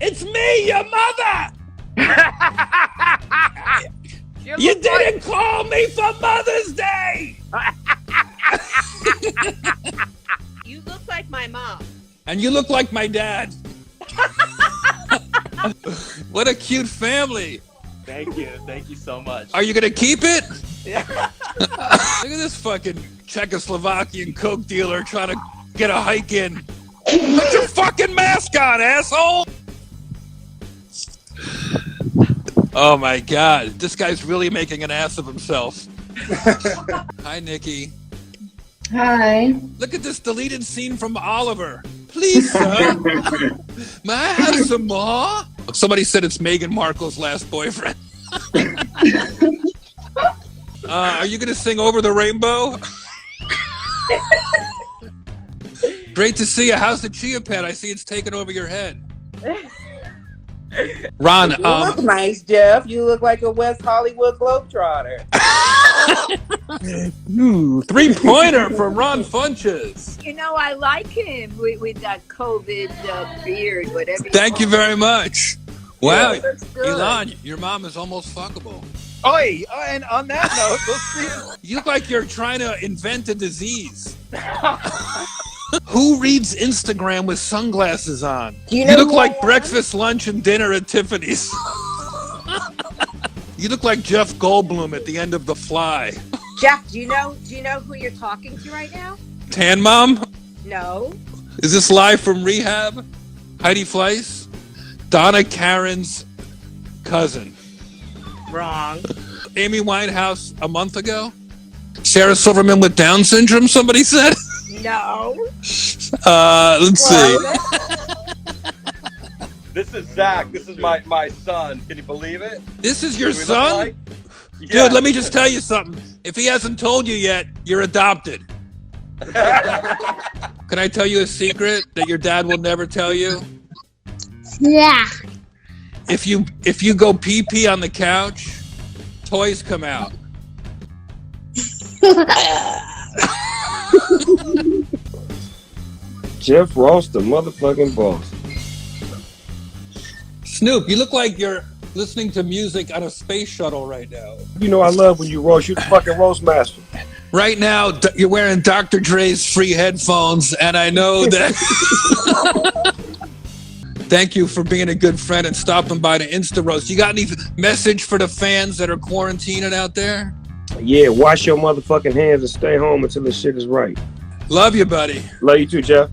It's me, your mother! You didn't call me for Mother's Day! You look like my mom. And you look like my dad. What a cute family. Thank you so much. Are you gonna keep it? Yeah. Look at this fucking Czechoslovakian coke dealer trying to get a hike in. Put your fucking mask on, asshole! Oh my God, this guy's really making an ass of himself. Hi, Nikki. Hi. Look at this deleted scene from Oliver. Please, sir. May I have some more? Somebody said it's Meghan Markle's last boyfriend. Are you going to sing Over the Rainbow? Great to see you. How's the chia pet? I see it's taken over your head. Ron, you look nice, Jeff. You look like a West Hollywood Globetrotter. 3-pointer from Ron Funches. You know, I like him with that COVID beard, whatever. Thank you very much. Wow, Yeah, looks good. Elon, your mom is almost fuckable. Oi, and on that note, we'll see. You look like you're trying to invent a disease. Who reads Instagram with sunglasses on? You look like breakfast, lunch, and dinner at Tiffany's. You look like Jeff Goldblum at the end of The Fly. Jeff, do you know who you're talking to right now? Tan Mom? No. Is this live from rehab? Heidi Fleiss? Donna Karen's cousin. Wrong. Amy Winehouse a month ago? Sarah Silverman with Down syndrome, somebody said? No. Let's see. This is Zach. This is my son. Can you believe it? This is your Do we look son? alike? Dude, Yeah. let me just tell you something. If he hasn't told you yet, you're adopted. Can I tell you a secret that your dad will never tell you? Yeah. If you go pee-pee on the couch, toys come out. Jeff Ross, the motherfucking boss. Snoop, you look like you're listening to music on a space shuttle right now. You know I love when you roast. You're the fucking roast master. Right now, you're wearing Dr. Dre's free headphones, and I know that... Thank you for being a good friend and stopping by to INSTAROAST. You got any message for the fans that are quarantining out there? Yeah, wash your motherfucking hands and stay home until this shit is right. Love you, buddy. Love you too, Jeff.